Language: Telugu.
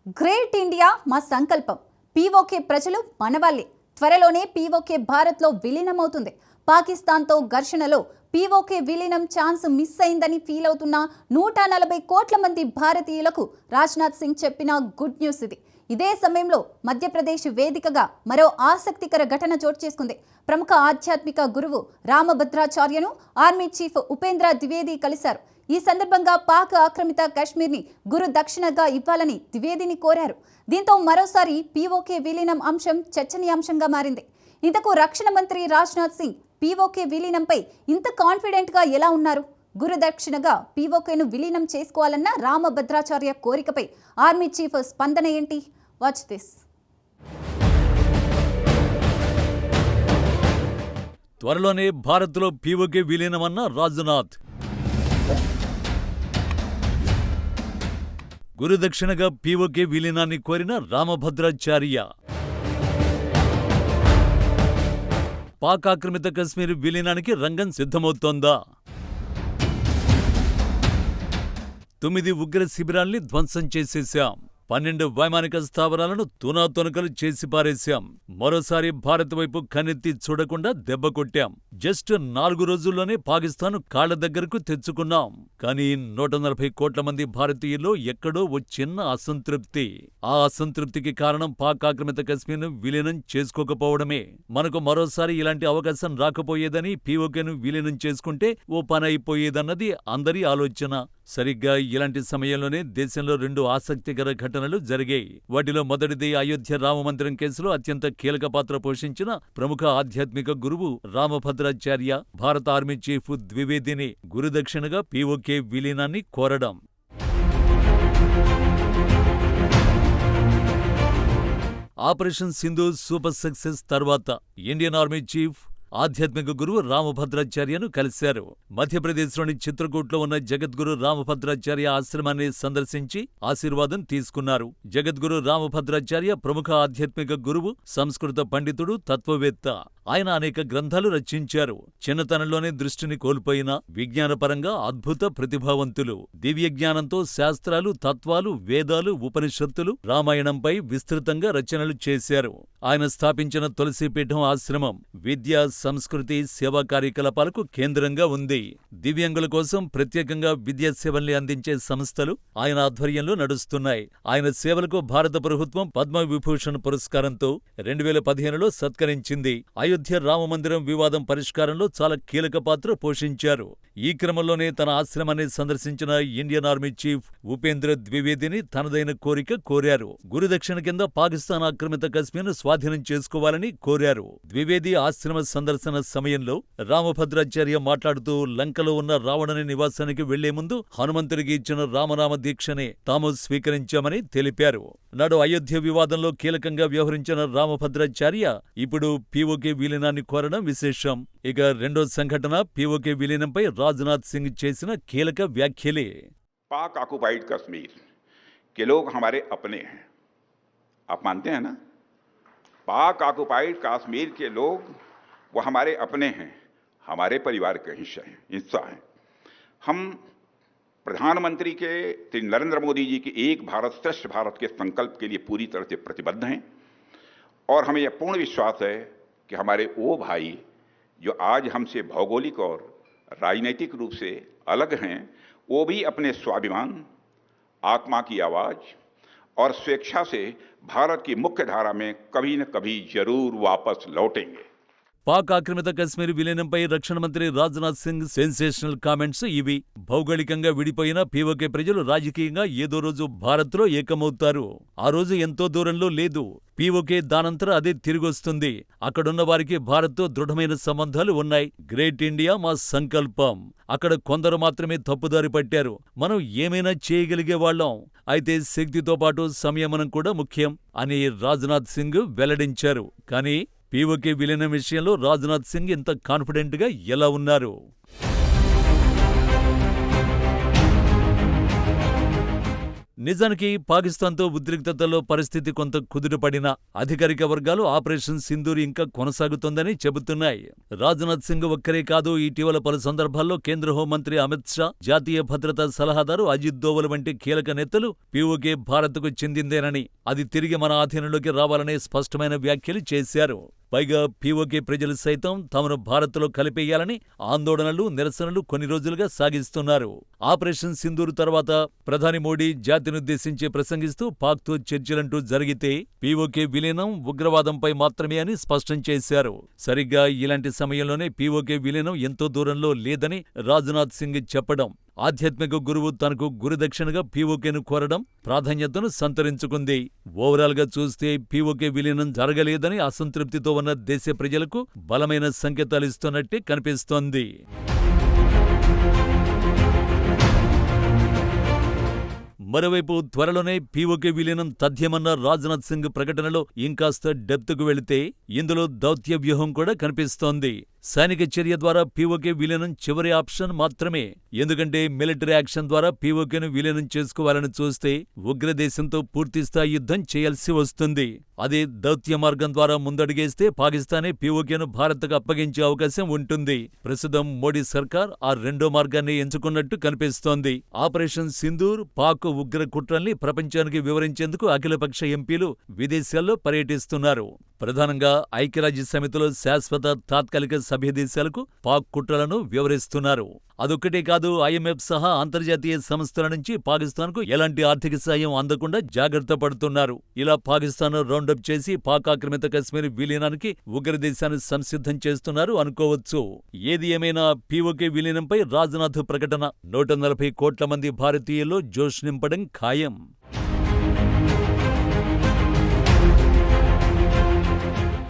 గ్రేట్ ఇండియా మా సంకల్పం. పీఓకే ప్రజలు మనవాళ్లే. త్వరలోనే పీఓకే భారత్లో విలీనమవుతుంది. పాకిస్తాన్తో ఘర్షణలో పీఓకే విలీనం ఛాన్స్ మిస్ అయిందని ఫీల్ అవుతున్న 140 కోట్ల మంది భారతీయులకు రాజ్నాథ్ సింగ్ చెప్పిన గుడ్ న్యూస్ ఇది. ఇదే సమయంలో మధ్యప్రదేశ్ వేదికగా మరో ఆసక్తికర ఘటన చోటు చేసుకుంది. ప్రముఖ ఆధ్యాత్మిక గురువు రామభద్రాచార్యను ఆర్మీ చీఫ్ ఉపేంద్ర ద్వివేది కలిశారు. ఈ సందర్భంగా పాక్ ఆక్రమిత కాశ్మీర్ని గురు దక్షిణగా ఇవ్వాలని ద్వివేదిని కోరారు. దీంతో మరోసారి పీఓకే విలీనం అంశం చర్చనీయాంశంగా మారింది. ఇంతకు రక్షణ మంత్రి రాజ్నాథ్ సింగ్ పీఓకే విలీనంపై ఇంత కాన్ఫిడెంట్గా ఎలా ఉన్నారు? గురు దక్షిణగా పీఓకేను విలీనం చేసుకోవాలన్న రామభద్రాచార్య కోరికపై ఆర్మీ చీఫ్ స్పందన ఏంటి? Watch this. త్వరలోనే భారత్లో పీఓకే విలీనమన్న రాజ్నాథ్. గురుదక్షిణగా పీఓకే విలీనాన్ని కోరిన రామభద్రాచార్య. పాక్ ఆక్రమిత కశ్మీర్ విలీనానికి రంగం సిద్ధమవుతోందా? 9 ఉగ్ర శిబిరాల్ని ధ్వంసం చేసేశాం. 12 వైమానిక స్థావరాలను తునాతునకలు చేసి పారేశాం. మరోసారి భారత్ వైపు కన్నెత్తి చూడకుండా దెబ్బ కొట్టాం. జస్ట్ 4 రోజుల్లోనే పాకిస్తాన్ కాళ్ల దగ్గరకు తెచ్చుకున్నాం. కానీ 140 కోట్ల మంది భారతీయుల్లో ఎక్కడో ఓ చిన్న అసంతృప్తి. ఆ అసంతృప్తికి కారణం పాక్ ఆక్రమిత కశ్మీర్ను విలీనం చేసుకోకపోవడమే. మనకు మరోసారి ఇలాంటి అవకాశం రాకపోయేదని పీఓకేను విలీనం చేసుకుంటే ఓ పని అయిపోయేదన్నది అందరి ఆలోచన. సరిగ్గా ఇలాంటి సమయంలోనే దేశంలో 2 ఆసక్తికర ఘటనలు జరిగాయి. వాటిలో మొదటిది అయోధ్య రామమందిరం కేసులో అత్యంత కీలక పాత్ర పోషించిన ప్రముఖ ఆధ్యాత్మిక గురువు రామభద్రాచార్య భారత ఆర్మీ చీఫ్ ద్వివేదిని గురుదక్షిణగా పీఓకే విలీనాన్ని కోరడం. ఆపరేషన్ సింధు సూపర్ సక్సెస్ తర్వాత ఇండియన్ ఆర్మీ చీఫ్ ఆధ్యాత్మిక గురువు రామభద్రాచార్యను కలిశారు. మధ్యప్రదేశ్లోని చిత్రకూట్లో ఉన్న జగద్గురు రామభద్రాచార్య ఆశ్రమాన్ని సందర్శించి ఆశీర్వాదం తీసుకున్నారు. జగద్గురు రామభద్రాచార్య ప్రముఖ ఆధ్యాత్మిక గురువు, సంస్కృత పండితుడు, తత్వవేత్త. ఆయన అనేక గ్రంథాలు రచించారు. చిన్నతనంలోనే దృష్టిని కోల్పోయిన విజ్ఞానపరంగా అద్భుత ప్రతిభావంతులు. దివ్య జ్ఞానంతో శాస్త్రాలు, తత్వాలు, వేదాలు, ఉపనిషత్తులు, రామాయణంపై విస్తృతంగా రచనలు చేశారు. ఆయన స్థాపించిన తులసీపీఠం ఆశ్రమం విద్య, సంస్కృతి, సేవా కార్యకలాపాలకు కేంద్రంగా ఉంది. దివ్యాంగుల కోసం ప్రత్యేకంగా విద్యా సేవల్ని అందించే సంస్థలు ఆయన ఆధ్వర్యంలో నడుస్తున్నాయి. ఆయన సేవలకు భారత ప్రభుత్వం పద్మవిభూషణ్ పురస్కారంతో 2015లో సత్కరించింది. అయోధ్య రామమందిరం వివాదం పరిష్కారంలో చాలా కీలక పాత్ర పోషించారు. ఈ క్రమంలోనే తన ఆశ్రమాన్ని సందర్శించిన ఇండియన్ ఆర్మీ చీఫ్ ఉపేంద్ర ద్వివేదిని తనదైన కోరిక కోరారు. గురుదక్షిణ కింద పాకిస్తాన్ ఆక్రమిత కశ్మీర్ను స్వాధీనం చేసుకోవాలని కోరారు. ద్వివేది ఆశ్రమ సందర్శన సమయంలో రామభద్రాచార్య మాట్లాడుతూ లంకలో ఉన్న రావణుని నివాసానికి వెళ్లే ముందు హనుమంతుడికి ఇచ్చిన రామనామ దీక్షనే తాము స్వీకరించామని తెలిపారు. నాడు అయోధ్య వివాదంలో కీలకంగా వ్యవహరించిన రామభద్రాచార్య ఇప్పుడు పీఓకే విలీనాన్ని కోరడం విశేషం. ఇక రెండో సంఘటన పీఓకే విలీనంపై రాజ్నాథ్ సింగ్ చేసిన కీలక వ్యాఖ్యలే. पाक ऑक्युपाइड कश्मीर के लोग हमारे अपने हैं, आप मानते हैं ना? पाक ऑक्युपाइड कश्मीर के लोग वो हमारे अपने हैं, हमारे परिवार के हिस्सा हैं। हम प्रधानमंत्री के श्री नरेंद्र मोदी जी के एक भारत श्रेष्ठ भारत के संकल्प के लिए पूरी तरह से प्रतिबद्ध हैं और हमें यह पूर्ण विश्वास है कि हमारे वो भाई जो आज हमसे भौगोलिक और राजनीतिक रूप से अलग हैं, वो भी अपने स्वाभिमान, आत्मा की आवाज़ और स्वेच्छा से भारत की मुख्य धारा में कभी न कभी जरूर वापस लौटेंगे. పాక్ ఆక్రమిత కశ్మీర్ విలీనంపై రక్షణ మంత్రి రాజ్నాథ్ సింగ్ సెన్సేషనల్ కామెంట్స్ ఇవి. భౌగోళికంగా విడిపోయిన పీఓకే ప్రజలు రాజకీయంగా ఏదో రోజు భారత్లో ఏకమవుతారు. ఆ రోజు ఎంతో దూరంలో లేదు. పీఓకే దానంతరం అదే తిరిగొస్తుంది. అక్కడున్న వారికి భారత్తో దృఢమైన సంబంధాలు ఉన్నాయి. గ్రేట్ ఇండియా మా సంకల్పం. అక్కడ కొందరు మాత్రమే తప్పుదారి పట్టారు. మనం ఏమైనా చేయగలిగే వాళ్ళం. అయితే శక్తితో పాటు సంయమనం కూడా ముఖ్యం అని రాజ్నాథ్ సింగ్ వెల్లడించారు. కానీ పీఓకే విలీనం విషయంలో రాజ్నాథ్ సింగ్ ఇంత కాన్ఫిడెంట్గా ఎలా ఉన్నారు? నిజానికి పాకిస్తాన్తో ఉద్రిక్తతలో పరిస్థితి కొంత కుదుటపడినా అధికారిక వర్గాలు ఆపరేషన్ సింధూర్ ఇంకా కొనసాగుతోందని చెబుతున్నాయి. రాజ్నాథ్ సింగ్ ఒక్కరే కాదు, ఇటీవల పలు సందర్భాల్లో కేంద్ర హోంమంత్రి అమిత్ షా, జాతీయ భద్రతా సలహాదారు అజిత్ దోవల్ వంటి కీలక నేతలు పీఓకే భారత్కు చెందిందేనని, అది తిరిగి మన ఆధీనంలోకి రావాలనే స్పష్టమైన వ్యాఖ్యలు చేశారు. పైగా పీఓకే ప్రజలు సైతం తమను భారత్లో కలిపేయాలని ఆందోళనలు, నిరసనలు కొన్ని రోజులుగా సాగిస్తున్నారు. ఆపరేషన్ సింధూర్ తర్వాత ప్రధాని మోడీ జాతినుద్దేశించి ప్రసంగిస్తూ పాక్తో చర్చలంటూ జరిగితే పీఓకే విలీనం ఉగ్రవాదంపై మాత్రమే అని స్పష్టం చేశారు. సరిగ్గా ఇలాంటి సమయంలోనే పీఓకే విలీనం ఎంతో దూరంలో లేదని రాజ్నాథ్ సింగ్ చెప్పడం, ఆధ్యాత్మిక గురువు తనకు గురుదక్షిణగా పీఓకేను కోరడం ప్రాధాన్యతను సంతరించుకుంది. ఓవరాల్గా చూస్తే పీఓకే విలీనం జరగలేదని అసంతృప్తితో ఉన్న దేశ ప్రజలకు బలమైన సంకేతాలిస్తున్నట్టే కనిపిస్తోంది. మరోవైపు త్వరలోనే పీఓకే విలీనం తథ్యమన్న రాజ్నాథ్ సింగ్ ప్రకటనలో ఇంకాస్త డెప్త్కు వెళితే ఇందులో దౌత్య వ్యూహం కూడా కనిపిస్తోంది. సైనిక చర్య ద్వారా పీఓకే విలీనం చివరి ఆప్షన్ మాత్రమే. ఎందుకంటే మిలిటరీ యాక్షన్ ద్వారా పీఓకేను విలీనం చేసుకోవాలని చూస్తే ఉగ్రదేశంతో పూర్తిస్థాయి యుద్ధం చేయాల్సి వస్తుంది. అదే దౌత్య మార్గం ద్వారా ముందడుగేస్తే పాకిస్తానే పీఓకేను భారత్కు అప్పగించే అవకాశం ఉంటుంది. ప్రస్తుతం మోడీ సర్కార్ ఆ రెండో మార్గాన్ని ఎంచుకున్నట్టు కనిపిస్తోంది. ఆపరేషన్ సింధూర్, పాక్ ఉగ్ర కుట్రల్ని ప్రపంచానికి వివరించేందుకు అఖిలపక్ష ఎంపీలు విదేశాల్లో పర్యటిస్తున్నారు. ప్రధానంగా ఐక్యరాజ్య సమితిలో శాశ్వత తాత్కాలిక సభ్యదేశాలకు పాక్ కుట్రలను వివరిస్తున్నారు. అదొక్కటే కాదు, ఐఎంఎఫ్ సహా అంతర్జాతీయ సంస్థల నుంచి పాకిస్తాన్కు ఎలాంటి ఆర్థిక సాయం అందకుండా జాగ్రత్త పడుతున్నారు. ఇలా పాకిస్తాన్ రౌండప్ చేసి పాక్ ఆక్రమిత కశ్మీర్ విలీనానికి ఉగ్రదేశాన్ని సంసిద్ధం చేస్తున్నారు అనుకోవచ్చు. ఏది ఏమైనా పీఓకే విలీనంపై రాజ్నాథ్ ప్రకటన 140 కోట్ల మంది భారతీయుల్లో జోష్ నింపడం ఖాయం.